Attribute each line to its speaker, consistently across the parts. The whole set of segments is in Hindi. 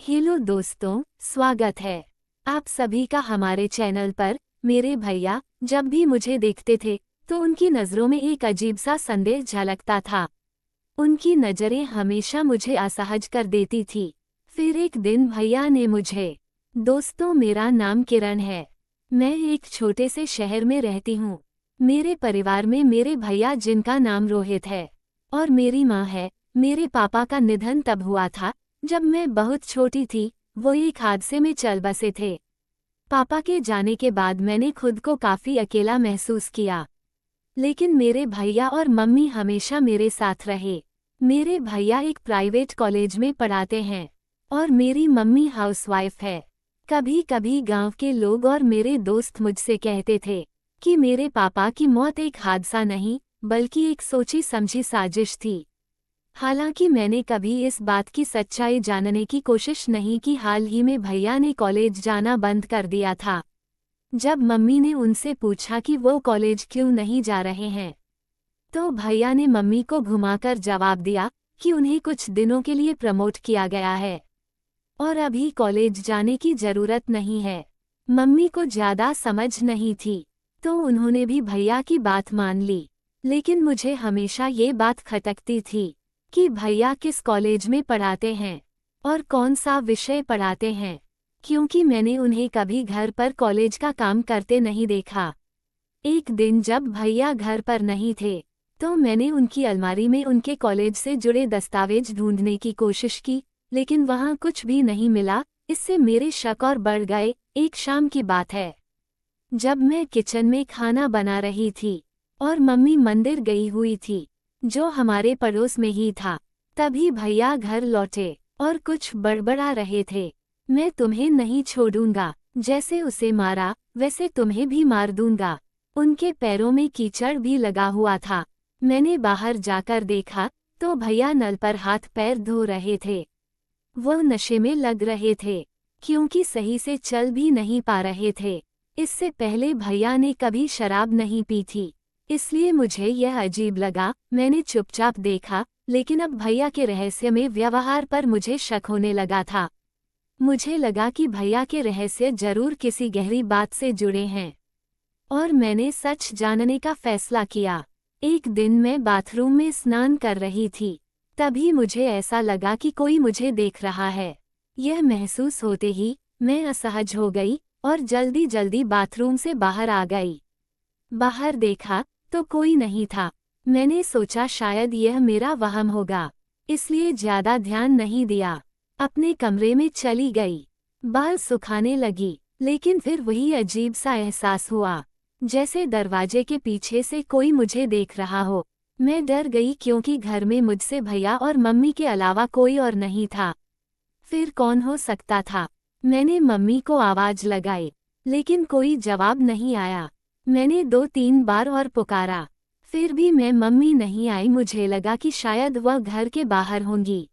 Speaker 1: हेलो दोस्तों, स्वागत है आप सभी का हमारे चैनल पर। मेरे भैया जब भी मुझे देखते थे तो उनकी नज़रों में एक अजीब सा संदेह झलकता था। उनकी नज़रें हमेशा मुझे असहज कर देती थी। फिर एक दिन भैया ने मुझे, दोस्तों मेरा नाम किरण है, मैं एक छोटे से शहर में रहती हूँ। मेरे परिवार में मेरे भैया जिनका नाम रोहित है और मेरी माँ है। मेरे पापा का निधन तब हुआ था जब मैं बहुत छोटी थी, वो एक हादसे में चल बसे थे। पापा के जाने के बाद मैंने खुद को काफ़ी अकेला महसूस किया, लेकिन मेरे भैया और मम्मी हमेशा मेरे साथ रहे। मेरे भैया एक प्राइवेट कॉलेज में पढ़ाते हैं और मेरी मम्मी हाउसवाइफ है। कभी कभी गांव के लोग और मेरे दोस्त मुझसे कहते थे कि मेरे पापा की मौत एक हादसा नहीं बल्कि एक सोची समझी साजिश थी। हालांकि मैंने कभी इस बात की सच्चाई जानने की कोशिश नहीं की। हाल ही में भैया ने कॉलेज जाना बंद कर दिया था। जब मम्मी ने उनसे पूछा कि वो कॉलेज क्यों नहीं जा रहे हैं, तो भैया ने मम्मी को घुमाकर जवाब दिया कि उन्हें कुछ दिनों के लिए प्रमोट किया गया है और अभी कॉलेज जाने की ज़रूरत नहीं है। मम्मी को ज़्यादा समझ नहीं थी, तो उन्होंने भी भैया की बात मान ली। लेकिन मुझे हमेशा ये बात खटकती थी कि भैया किस कॉलेज में पढ़ाते हैं और कौन सा विषय पढ़ाते हैं, क्योंकि मैंने उन्हें कभी घर पर कॉलेज का काम करते नहीं देखा। एक दिन जब भैया घर पर नहीं थे, तो मैंने उनकी अलमारी में उनके कॉलेज से जुड़े दस्तावेज ढूंढने की कोशिश की, लेकिन वहाँ कुछ भी नहीं मिला। इससे मेरे शक और बढ़ गए। एक शाम की बात है, जब मैं किचन में खाना बना रही थी और मम्मी मंदिर गई हुई थी, जो हमारे पड़ोस में ही था, तभी भैया घर लौटे और कुछ बड़बड़ा रहे थे। मैं तुम्हें नहीं छोड़ूंगा, जैसे उसे मारा वैसे तुम्हें भी मार दूंगा। उनके पैरों में कीचड़ भी लगा हुआ था। मैंने बाहर जाकर देखा तो भैया नल पर हाथ पैर धो रहे थे। वो नशे में लग रहे थे, क्योंकि सही से चल भी नहीं पा रहे थे। इससे पहले भैया ने कभी शराब नहीं पी थी, इसलिए मुझे यह अजीब लगा। मैंने चुपचाप देखा, लेकिन अब भैया के रहस्यमय व्यवहार पर मुझे शक होने लगा था। मुझे लगा कि भैया के रहस्य जरूर किसी गहरी बात से जुड़े हैं और मैंने सच जानने का फैसला किया। एक दिन मैं बाथरूम में स्नान कर रही थी, तभी मुझे ऐसा लगा कि कोई मुझे देख रहा है। यह महसूस होते ही मैं असहज हो गई और जल्दी जल्दी बाथरूम से बाहर आ गई। बाहर देखा तो कोई नहीं था। मैंने सोचा शायद यह मेरा वहम होगा, इसलिए ज्यादा ध्यान नहीं दिया। अपने कमरे में चली गई, बाल सुखाने लगी, लेकिन फिर वही अजीब सा एहसास हुआ, जैसे दरवाजे के पीछे से कोई मुझे देख रहा हो। मैं डर गई क्योंकि घर में मुझसे भैया और मम्मी के अलावा कोई और नहीं था। फिर कौन हो सकता था? मैंने मम्मी को आवाज लगाई, लेकिन कोई जवाब नहीं आया। मैंने 2-3 बार और पुकारा, फिर भी मम्मी नहीं आई। मुझे लगा कि शायद वह घर के बाहर होंगी।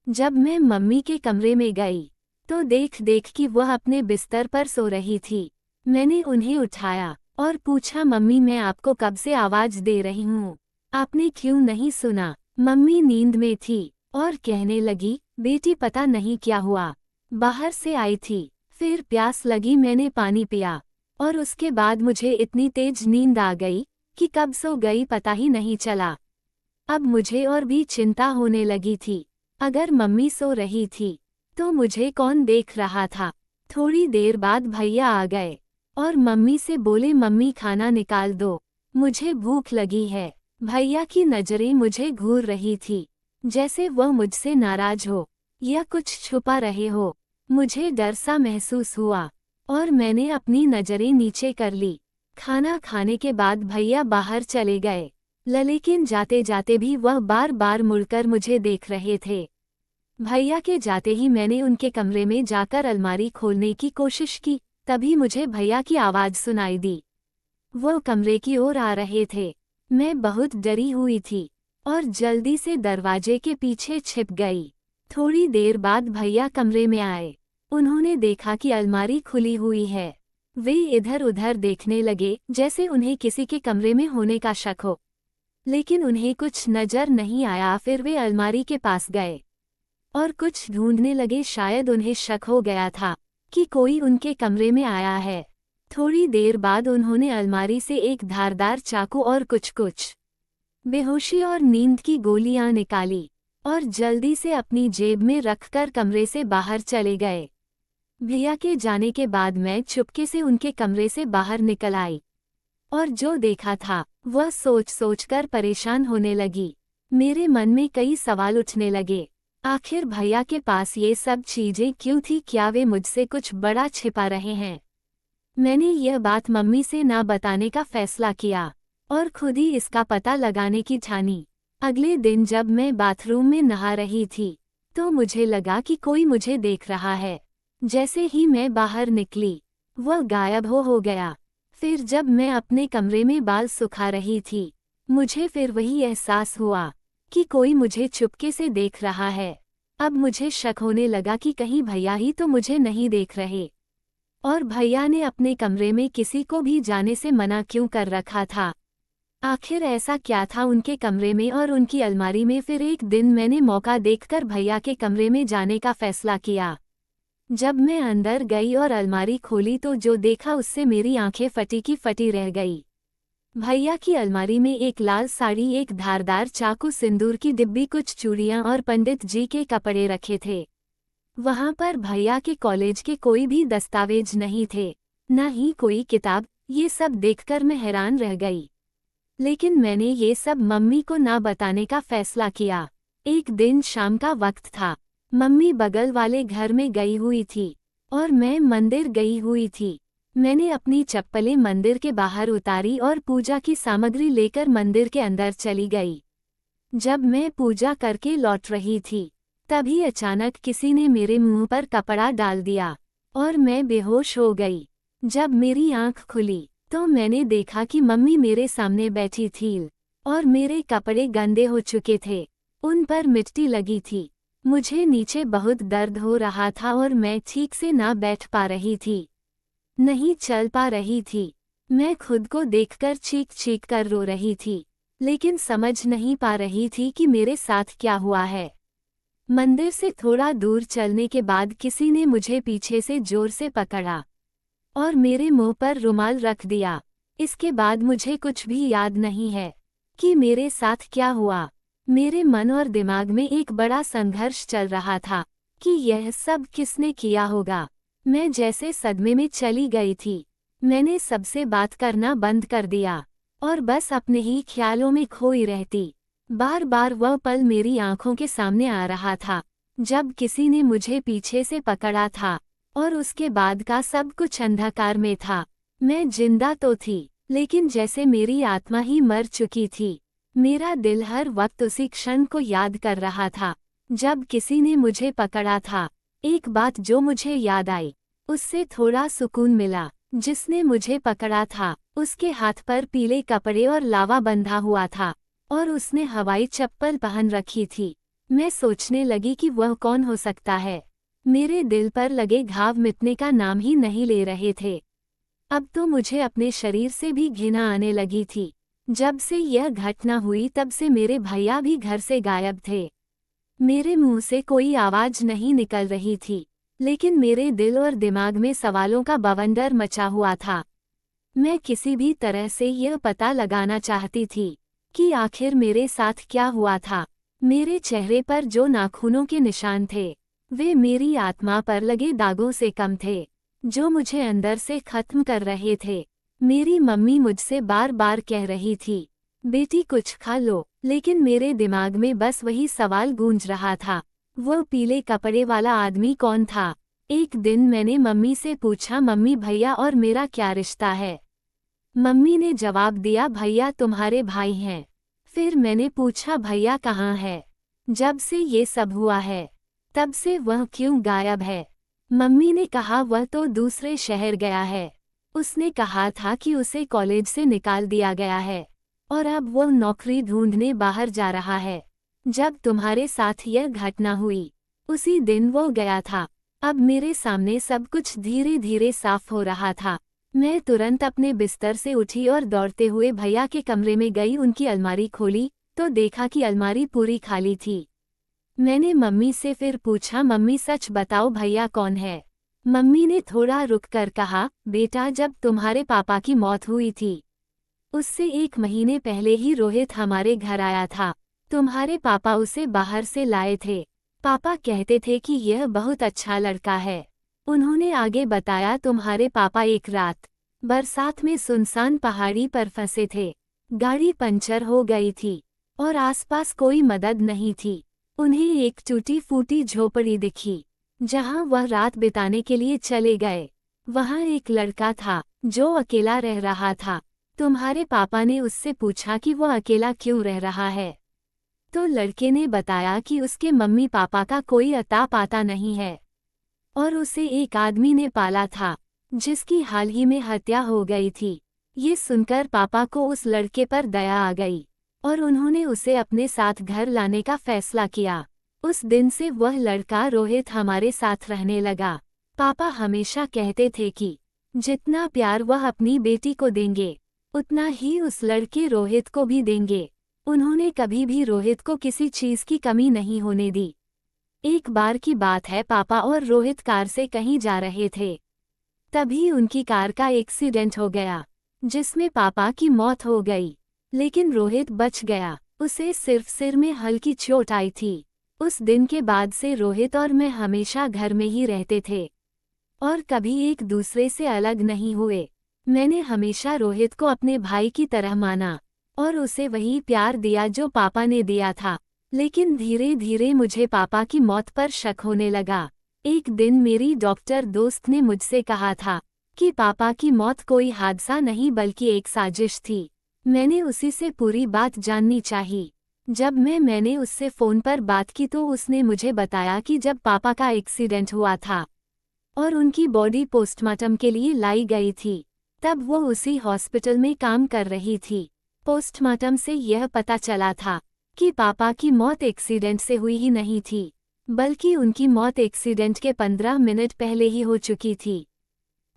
Speaker 1: जब मैं मम्मी के कमरे में गई तो देख कि वह अपने बिस्तर पर सो रही थी। मैंने उन्हें उठाया और पूछा, मम्मी मैं आपको कब से आवाज दे रही हूँ, आपने क्यों नहीं सुना? मम्मी नींद में थी और कहने लगी, बेटी पता नहीं क्या हुआ, बाहर से आई थी, फिर प्यास लगी, मैंने पानी पिया और उसके बाद मुझे इतनी तेज नींद आ गई कि कब सो गई पता ही नहीं चला। अब मुझे और भी चिंता होने लगी थी। अगर मम्मी सो रही थी तो मुझे कौन देख रहा था? थोड़ी देर बाद भैया आ गए और मम्मी से बोले, मम्मी खाना निकाल दो, मुझे भूख लगी है। भैया की नज़रें मुझे घूर रही थी, जैसे वह मुझसे नाराज हो या कुछ छुपा रहे हो। मुझे डर सा महसूस हुआ और मैंने अपनी नज़रें नीचे कर ली। खाना खाने के बाद भैया बाहर चले गए, लेकिन जाते जाते भी वह बार बार मुड़कर मुझे देख रहे थे। भैया के जाते ही मैंने उनके कमरे में जाकर अलमारी खोलने की कोशिश की, तभी मुझे भैया की आवाज़ सुनाई दी। वो कमरे की ओर आ रहे थे। मैं बहुत डरी हुई थी और जल्दी से दरवाजे के पीछे छिप गई। थोड़ी देर बाद भैया कमरे में आए। उन्होंने देखा कि अलमारी खुली हुई है। वे इधर उधर देखने लगे, जैसे उन्हें किसी के कमरे में होने का शक हो, लेकिन उन्हें कुछ नजर नहीं आया। फिर वे अलमारी के पास गए और कुछ ढूंढने लगे। शायद उन्हें शक हो गया था कि कोई उनके कमरे में आया है। थोड़ी देर बाद उन्होंने अलमारी से एक धारदार चाकू और कुछ बेहोशी और नींद की गोलियां निकाली और जल्दी से अपनी जेब में रखकर कमरे से बाहर चले गए। भैया के जाने के बाद मैं चुपके से उनके कमरे से बाहर निकल आई और जो देखा था वह सोच सोचकर परेशान होने लगी। मेरे मन में कई सवाल उठने लगे। आखिर भैया के पास ये सब चीजें क्यों थी? क्या वे मुझसे कुछ बड़ा छिपा रहे हैं? मैंने यह बात मम्मी से ना बताने का फैसला किया और खुद ही इसका पता लगाने की ठानी। अगले दिन जब मैं बाथरूम में नहा रही थी तो मुझे लगा कि कोई मुझे देख रहा है। जैसे ही मैं बाहर निकली वह गायब हो गया। फिर जब मैं अपने कमरे में बाल सुखा रही थी मुझे फिर वही एहसास हुआ कि कोई मुझे चुपके से देख रहा है। अब मुझे शक होने लगा कि कहीं भैया ही तो मुझे नहीं देख रहे और भैया ने अपने कमरे में किसी को भी जाने से मना क्यों कर रखा था। आखिर ऐसा क्या था उनके कमरे में और उनकी अलमारी में? फिर एक दिन मैंने मौका देखकर भैया के कमरे में जाने का फैसला किया। जब मैं अंदर गई और अलमारी खोली तो जो देखा उससे मेरी आंखें फटी की फटी रह गई। भैया की अलमारी में एक लाल साड़ी, एक धारदार चाकू, सिंदूर की डिब्बी, कुछ चूड़ियां और पंडित जी के कपड़े रखे थे। वहां पर भैया के कॉलेज के कोई भी दस्तावेज नहीं थे, न ही कोई किताब। ये सब देखकर मैं हैरान रह गई, लेकिन मैंने ये सब मम्मी को ना बताने का फैसला किया। एक दिन शाम का वक्त था। मम्मी बगल वाले घर में गई हुई थी और मैं मंदिर गई हुई थी। मैंने अपनी चप्पलें मंदिर के बाहर उतारी और पूजा की सामग्री लेकर मंदिर के अंदर चली गई। जब मैं पूजा करके लौट रही थी तभी अचानक किसी ने मेरे मुंह पर कपड़ा डाल दिया और मैं बेहोश हो गई। जब मेरी आंख खुली तो मैंने देखा कि मम्मी मेरे सामने बैठी थी और मेरे कपड़े गंदे हो चुके थे, उन पर मिट्टी लगी थी। मुझे नीचे बहुत दर्द हो रहा था और मैं ठीक से ना बैठ पा रही थी, नहीं चल पा रही थी। मैं खुद को देखकर चीख चीख कर रो रही थी, लेकिन समझ नहीं पा रही थी कि मेरे साथ क्या हुआ है। मंदिर से थोड़ा दूर चलने के बाद किसी ने मुझे पीछे से जोर से पकड़ा और मेरे मुंह पर रुमाल रख दिया। इसके बाद मुझे कुछ भी याद नहीं है कि मेरे साथ क्या हुआ। मेरे मन और दिमाग में एक बड़ा संघर्ष चल रहा था कि यह सब किसने किया होगा। मैं जैसे सदमे में चली गई थी। मैंने सबसे बात करना बंद कर दिया और बस अपने ही ख्यालों में खोई रहती। बार बार वह पल मेरी आंखों के सामने आ रहा था जब किसी ने मुझे पीछे से पकड़ा था और उसके बाद का सब कुछ अंधकार में था। मैं जिंदा तो थी, लेकिन जैसे मेरी आत्मा ही मर चुकी थी। मेरा दिल हर वक्त उसी क्षण को याद कर रहा था जब किसी ने मुझे पकड़ा था। एक बात जो मुझे याद आई, उससे थोड़ा सुकून मिला। जिसने मुझे पकड़ा था उसके हाथ पर पीले कपड़े और लावा बंधा हुआ था और उसने हवाई चप्पल पहन रखी थी। मैं सोचने लगी कि वह कौन हो सकता है। मेरे दिल पर लगे घाव मिटने का नाम ही नहीं ले रहे थे। अब तो मुझे अपने शरीर से भी घृणा आने लगी थी। जब से यह घटना हुई तब से मेरे भैया भी घर से गायब थे। मेरे मुंह से कोई आवाज नहीं निकल रही थी, लेकिन मेरे दिल और दिमाग में सवालों का बवंडर मचा हुआ था। मैं किसी भी तरह से यह पता लगाना चाहती थी कि आखिर मेरे साथ क्या हुआ था। मेरे चेहरे पर जो नाखूनों के निशान थे वे मेरी आत्मा पर लगे दागों से कम थे, जो मुझे अंदर से खत्म कर रहे थे। मेरी मम्मी मुझसे बार बार कह रही थी, बेटी कुछ खा लो, लेकिन मेरे दिमाग में बस वही सवाल गूंज रहा था, वो पीले कपड़े वाला आदमी कौन था। एक दिन मैंने मम्मी से पूछा, मम्मी भैया और मेरा क्या रिश्ता है? मम्मी ने जवाब दिया, भैया तुम्हारे भाई हैं। फिर मैंने पूछा, भैया कहाँ है? जब से ये सब हुआ है तब से वह क्यों गायब है? मम्मी ने कहा, वह तो दूसरे शहर गया है। उसने कहा था कि उसे कॉलेज से निकाल दिया गया है और अब वह नौकरी ढूंढने बाहर जा रहा है। जब तुम्हारे साथ यह घटना हुई उसी दिन वो गया था। अब मेरे सामने सब कुछ धीरे धीरे साफ हो रहा था। मैं तुरंत अपने बिस्तर से उठी और दौड़ते हुए भैया के कमरे में गई। उनकी अलमारी खोली तो देखा कि अलमारी पूरी खाली थी। मैंने मम्मी से फिर पूछा, मम्मी सच बताओ भैया कौन है? मम्मी ने थोड़ा रुक कर कहा, बेटा जब तुम्हारे पापा की मौत हुई थी उससे 1 महीने पहले ही रोहित हमारे घर आया था। तुम्हारे पापा उसे बाहर से लाए थे। पापा कहते थे कि यह बहुत अच्छा लड़का है। उन्होंने आगे बताया, तुम्हारे पापा एक रात बरसात में सुनसान पहाड़ी पर फंसे थे। गाड़ी पंचर हो गई थी और आसपास कोई मदद नहीं थी। उन्हें एक टूटी फूटी झोपड़ी दिखी जहां वह रात बिताने के लिए चले गए। वहां एक लड़का था जो अकेला रह रहा था। तुम्हारे पापा ने उससे पूछा कि वह अकेला क्यों रह रहा है, तो लड़के ने बताया कि उसके मम्मी पापा का कोई अता पाता नहीं है और उसे एक आदमी ने पाला था जिसकी हाल ही में हत्या हो गई थी। ये सुनकर पापा को उस लड़के पर दया आ गई और उन्होंने उसे अपने साथ घर लाने का फैसला किया। उस दिन से वह लड़का रोहित हमारे साथ रहने लगा। पापा हमेशा कहते थे कि जितना प्यार वह अपनी बेटी को देंगे उतना ही उस लड़के रोहित को भी देंगे। उन्होंने कभी भी रोहित को किसी चीज की कमी नहीं होने दी। एक बार की बात है, पापा और रोहित कार से कहीं जा रहे थे। तभी उनकी कार का एक्सीडेंट हो गया जिसमें पापा की मौत हो गई, लेकिन रोहित बच गया। उसे सिर्फ सिर में हल्की चोट आई थी। उस दिन के बाद से रोहित और मैं हमेशा घर में ही रहते थे और कभी एक दूसरे से अलग नहीं हुए। मैंने हमेशा रोहित को अपने भाई की तरह माना और उसे वही प्यार दिया जो पापा ने दिया था। लेकिन धीरे धीरे मुझे पापा की मौत पर शक होने लगा। एक दिन मेरी डॉक्टर दोस्त ने मुझसे कहा था कि पापा की मौत कोई हादसा नहीं बल्कि एक साजिश थी। मैंने उसी से पूरी बात जाननी चाहिए। जब मैंने उससे फ़ोन पर बात की तो उसने मुझे बताया कि जब पापा का एक्सीडेंट हुआ था और उनकी बॉडी पोस्टमार्टम के लिए लाई गई थी, तब वो उसी हॉस्पिटल में काम कर रही थी। पोस्टमार्टम से यह पता चला था कि पापा की मौत एक्सीडेंट से हुई ही नहीं थी, बल्कि उनकी मौत एक्सीडेंट के 15 मिनट पहले ही हो चुकी थी।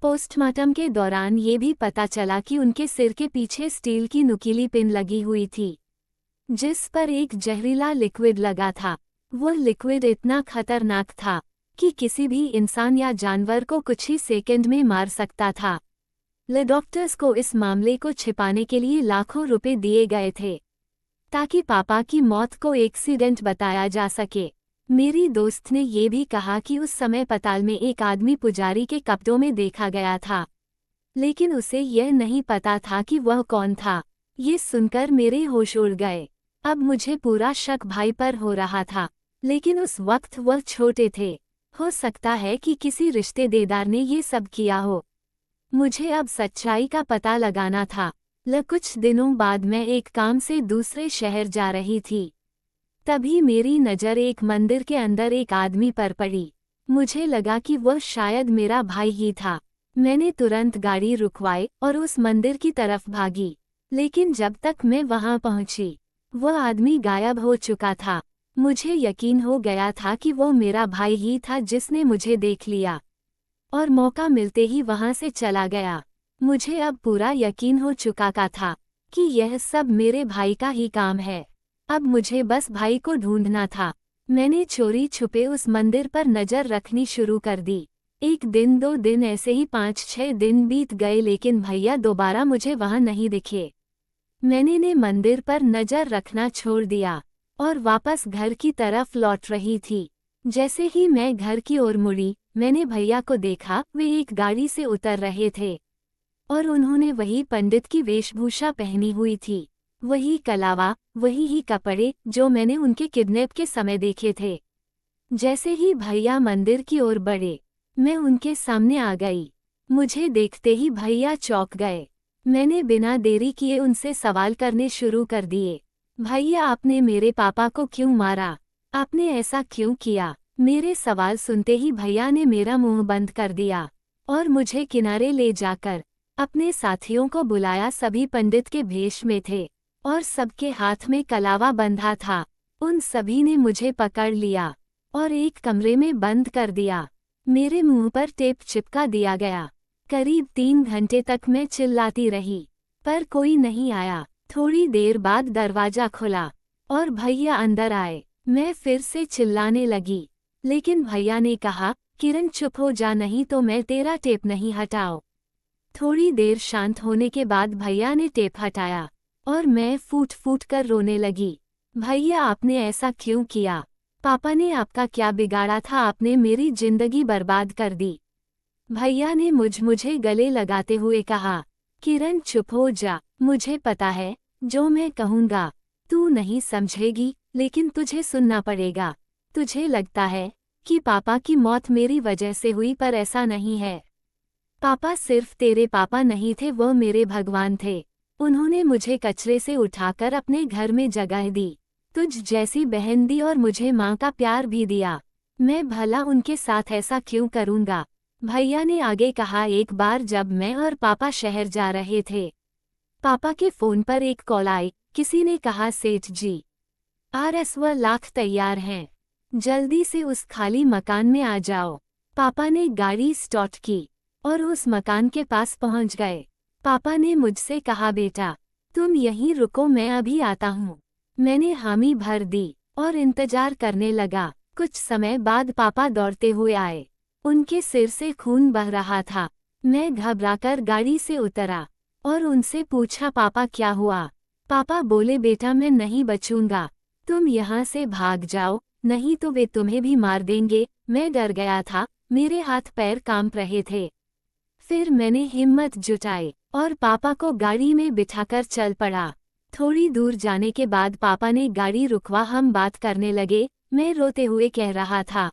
Speaker 1: पोस्टमार्टम के दौरान ये भी पता चला कि उनके सिर के पीछे स्टील की नुकीली पिन लगी हुई थी जिस पर एक जहरीला लिक्विड लगा था। वह लिक्विड इतना खतरनाक था कि किसी भी इंसान या जानवर को कुछ ही सेकंड में मार सकता था। डॉक्टर्स को इस मामले को छिपाने के लिए लाखों रुपए दिए गए थे ताकि पापा की मौत को एक्सीडेंट बताया जा सके। मेरी दोस्त ने ये भी कहा कि उस समय अस्पताल में एक आदमी पुजारी के कपड़ों में देखा गया था, लेकिन उसे यह नहीं पता था कि वह कौन था। ये सुनकर मेरे होश उड़ गए। अब मुझे पूरा शक भाई पर हो रहा था, लेकिन उस वक्त वह छोटे थे। हो सकता है कि किसी रिश्तेदार ने ये सब किया हो। मुझे अब सच्चाई का पता लगाना था। कुछ दिनों बाद मैं एक काम से दूसरे शहर जा रही थी। तभी मेरी नज़र एक मंदिर के अंदर एक आदमी पर पड़ी। मुझे लगा कि वह शायद मेरा भाई ही था। मैंने तुरंत गाड़ी रुकवाई और उस मंदिर की तरफ भागी, लेकिन जब तक मैं वहां पहुंची वह आदमी गायब हो चुका था। मुझे यकीन हो गया था कि वह मेरा भाई ही था जिसने मुझे देख लिया और मौका मिलते ही वहां से चला गया। मुझे अब पूरा यकीन हो चुका था कि यह सब मेरे भाई का ही काम है। अब मुझे बस भाई को ढूंढना था। मैंने चोरी छुपे उस मंदिर पर नज़र रखनी शुरू कर दी। 1 दिन 2 दिन ऐसे ही 5-6 दिन बीत गए, लेकिन भैया दोबारा मुझे वहां नहीं दिखे। मैंने मंदिर पर नज़र रखना छोड़ दिया और वापस घर की तरफ लौट रही थी। जैसे ही मैं घर की ओर मुड़ी, मैंने भैया को देखा। वे एक गाड़ी से उतर रहे थे और उन्होंने वही पंडित की वेशभूषा पहनी हुई थी, वही कलावा, वही ही कपड़े जो मैंने उनके किडनैप के समय देखे थे। जैसे ही भैया मंदिर की ओर बढ़े, मैं उनके सामने आ गई। मुझे देखते ही भैया चौंक गए। मैंने बिना देरी किए उनसे सवाल करने शुरू कर दिए। भैया, आपने मेरे पापा को क्यों मारा? आपने ऐसा क्यों किया? मेरे सवाल सुनते ही भैया ने मेरा मुंह बंद कर दिया और मुझे किनारे ले जाकर अपने साथियों को बुलाया। सभी पंडित के भेष में थे और सबके हाथ में कलावा बंधा था। उन सभी ने मुझे पकड़ लिया और एक कमरे में बंद कर दिया। मेरे मुंह पर टेप चिपका दिया गया। करीब 3 घंटे तक मैं चिल्लाती रही, पर कोई नहीं आया। थोड़ी देर बाद दरवाजा खुला और भैया अंदर आए। मैं फिर से चिल्लाने लगी, लेकिन भैया ने कहा, किरण चुप हो जा, नहीं तो मैं तेरा टेप नहीं हटाओ। थोड़ी देर शांत होने के बाद भैया ने टेप हटाया और मैं फूट फूट कर रोने लगी। भैया आपने ऐसा क्यों किया? पापा ने आपका क्या बिगाड़ा था? आपने मेरी जिंदगी बर्बाद कर दी। भैया ने मुझे गले लगाते हुए कहा, किरण चुप हो जा, मुझे पता है जो मैं कहूँगा तू नहीं समझेगी, लेकिन तुझे सुनना पड़ेगा। तुझे लगता है कि पापा की मौत मेरी वजह से हुई, पर ऐसा नहीं है। पापा सिर्फ तेरे पापा नहीं थे, वो मेरे भगवान थे। उन्होंने मुझे कचरे से उठाकर अपने घर में जगह दी, तुझ जैसी बहन दी और मुझे माँ का प्यार भी दिया। मैं भला उनके साथ ऐसा क्यों करूँगा? भैया ने आगे कहा, एक बार जब मैं और पापा शहर जा रहे थे, पापा के फोन पर एक कॉल आई। किसी ने कहा, सेठ जी RS लाख तैयार हैं, जल्दी से उस खाली मकान में आ जाओ। पापा ने गाड़ी स्टार्ट की और उस मकान के पास पहुंच गए। पापा ने मुझसे कहा, बेटा तुम यहीं रुको, मैं अभी आता हूँ। मैंने हामी भर दी और इंतजार करने लगा। कुछ समय बाद पापा दौड़ते हुए आए, उनके सिर से खून बह रहा था। मैं घबराकर गाड़ी से उतरा और उनसे पूछा, पापा क्या हुआ? पापा बोले, बेटा मैं नहीं बचूंगा, तुम यहाँ से भाग जाओ, नहीं तो वे तुम्हें भी मार देंगे। मैं डर गया था, मेरे हाथ पैर कांप रहे थे। फिर मैंने हिम्मत जुटाई और पापा को गाड़ी में बिठाकर चल पड़ा। थोड़ी दूर जाने के बाद पापा ने गाड़ी रुकवा, हम बात करने लगे। मैं रोते हुए कह रहा था,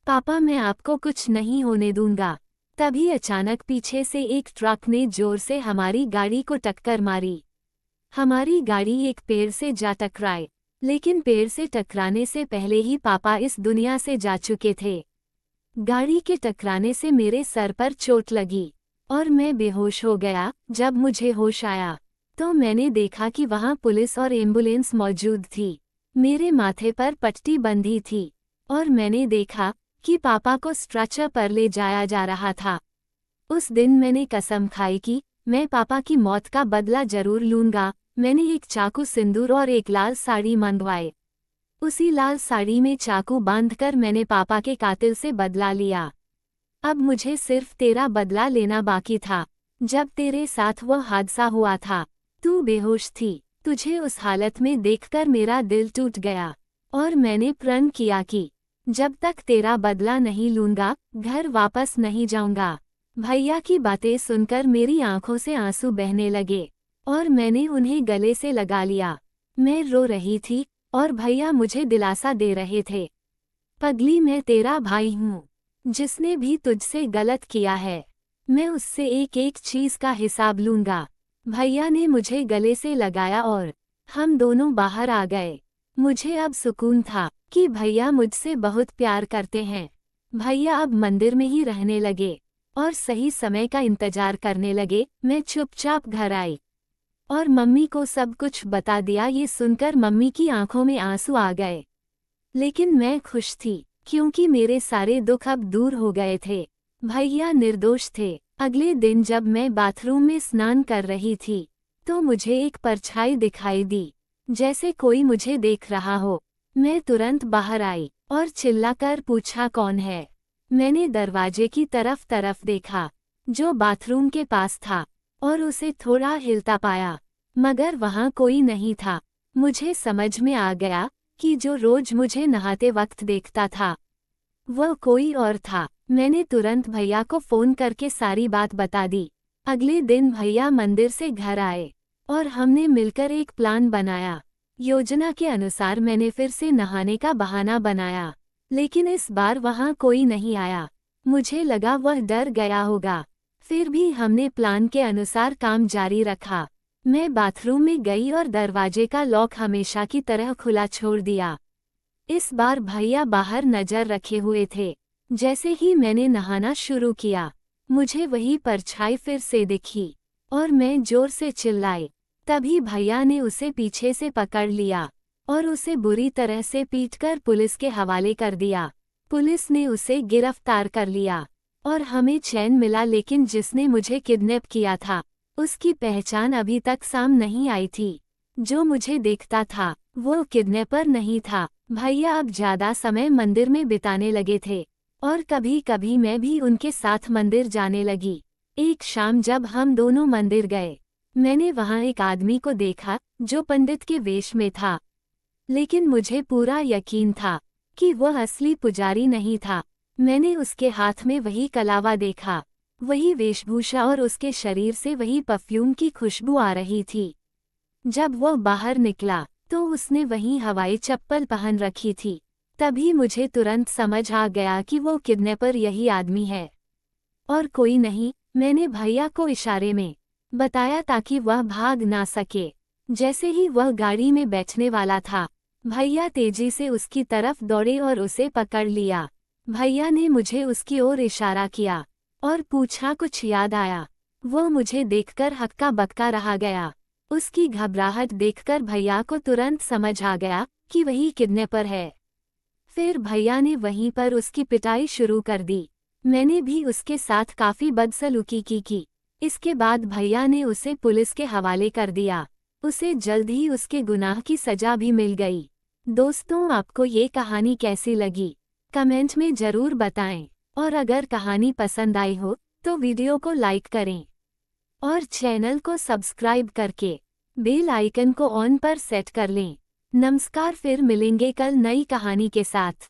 Speaker 1: पापा मैं आपको कुछ नहीं होने दूंगा। तभी अचानक पीछे से एक ट्रक ने जोर से हमारी गाड़ी को टक्कर मारी। हमारी गाड़ी एक पेड़ से जा टकराई, लेकिन पेड़ से टकराने से पहले ही पापा इस दुनिया से जा चुके थे। गाड़ी के टकराने से मेरे सर पर चोट लगी और मैं बेहोश हो गया। जब मुझे होश आया तो मैंने देखा कि वहाँ पुलिस और एम्बुलेंस मौजूद थी। मेरे माथे पर पट्टी बंधी थी और मैंने देखा कि पापा को स्ट्रेचर पर ले जाया जा रहा था। उस दिन मैंने कसम खाई कि मैं पापा की मौत का बदला जरूर लूंगा। मैंने एक चाकू, सिंदूर और एक लाल साड़ी मंगवाए। उसी लाल साड़ी में चाकू बांधकर मैंने पापा के कातिल से बदला लिया। अब मुझे सिर्फ तेरा बदला लेना बाकी था। जब तेरे साथ वह हादसा हुआ था, तू बेहोश थी। तुझे उस हालत में देखकर मेरा दिल टूट गया और मैंने प्रण किया कि जब तक तेरा बदला नहीं लूंगा, घर वापस नहीं जाऊंगा। भैया की बातें सुनकर मेरी आंखों से आंसू बहने लगे और मैंने उन्हें गले से लगा लिया। मैं रो रही थी और भैया मुझे दिलासा दे रहे थे, पगली मैं तेरा भाई हूँ। जिसने भी तुझसे गलत किया है, मैं उससे एक एक चीज का हिसाब लूंगा। भैया ने मुझे गले से लगाया और हम दोनों बाहर आ गए। मुझे अब सुकून था कि भैया मुझसे बहुत प्यार करते हैं। भैया अब मंदिर में ही रहने लगे और सही समय का इंतजार करने लगे। मैं चुपचाप घर आई और मम्मी को सब कुछ बता दिया। ये सुनकर मम्मी की आंखों में आंसू आ गए, लेकिन मैं खुश थी क्योंकि मेरे सारे दुख अब दूर हो गए थे। भैया निर्दोष थे। अगले दिन जब मैं बाथरूम में स्नान कर रही थी तो मुझे एक परछाई दिखाई दी, जैसे कोई मुझे देख रहा हो। मैं तुरंत बाहर आई और चिल्लाकर पूछा, कौन है? मैंने दरवाजे की तरफ देखा जो बाथरूम के पास था और उसे थोड़ा हिलता पाया, मगर वहाँ कोई नहीं था। मुझे समझ में आ गया कि जो रोज मुझे नहाते वक्त देखता था वह कोई और था। मैंने तुरंत भैया को फोन करके सारी बात बता दी। अगले दिन भैया मंदिर से घर आए और हमने मिलकर एक प्लान बनाया। योजना के अनुसार मैंने फिर से नहाने का बहाना बनाया, लेकिन इस बार वहाँ कोई नहीं आया। मुझे लगा वह डर गया होगा। फिर भी हमने प्लान के अनुसार काम जारी रखा। मैं बाथरूम में गई और दरवाजे का लॉक हमेशा की तरह खुला छोड़ दिया। इस बार भैया बाहर नजर रखे हुए थे। जैसे ही मैंने नहाना शुरू किया, मुझे वही परछाई फिर से दिखी और मैं जोर से चिल्लाई। तभी भैया ने उसे पीछे से पकड़ लिया और उसे बुरी तरह से पीटकर पुलिस के हवाले कर दिया। पुलिस ने उसे गिरफ्तार कर लिया और हमें चैन मिला, लेकिन जिसने मुझे किडनैप किया था उसकी पहचान अभी तक सामने नहीं आई थी। जो मुझे देखता था वो किडनैपर नहीं था, भैया अब ज्यादा समय मंदिर में बिताने लगे थे और कभी कभी मैं भी उनके साथ मंदिर जाने लगी। एक शाम जब हम दोनों मंदिर गए, मैंने वहां एक आदमी को देखा जो पंडित के वेश में था, लेकिन मुझे पूरा यकीन था कि वह असली पुजारी नहीं था। मैंने उसके हाथ में वही कलावा देखा, वही वेशभूषा और उसके शरीर से वही परफ्यूम की खुशबू आ रही थी। जब वह बाहर निकला तो उसने वही हवाई चप्पल पहन रखी थी। तभी मुझे तुरंत समझ आ गया कि वो किडनैपर यही आदमी है और कोई नहीं। मैंने भैया को इशारे में बताया ताकि वह भाग ना सके। जैसे ही वह गाड़ी में बैठने वाला था, भैया तेजी से उसकी तरफ दौड़े और उसे पकड़ लिया। भैया ने मुझे उसकी ओर इशारा किया और पूछा कुछ याद आया। वो मुझे देखकर हक्का बक्का रह गया। उसकी घबराहट देखकर भैया को तुरंत समझ आ गया कि वही किडनैपर है। फिर भैया ने वहीं पर उसकी पिटाई शुरू कर दी। मैंने भी उसके साथ काफी बदसलूकी की। इसके बाद भैया ने उसे पुलिस के हवाले कर दिया। उसे जल्द ही उसके गुनाह की सजा भी मिल गई। दोस्तों, आपको ये कहानी कैसी लगी कमेंट में जरूर बताएं, और अगर कहानी पसंद आई हो तो वीडियो को लाइक करें और चैनल को सब्सक्राइब करके बेल आइकन को ऑन पर सेट कर लें। नमस्कार, फिर मिलेंगे कल नई कहानी के साथ।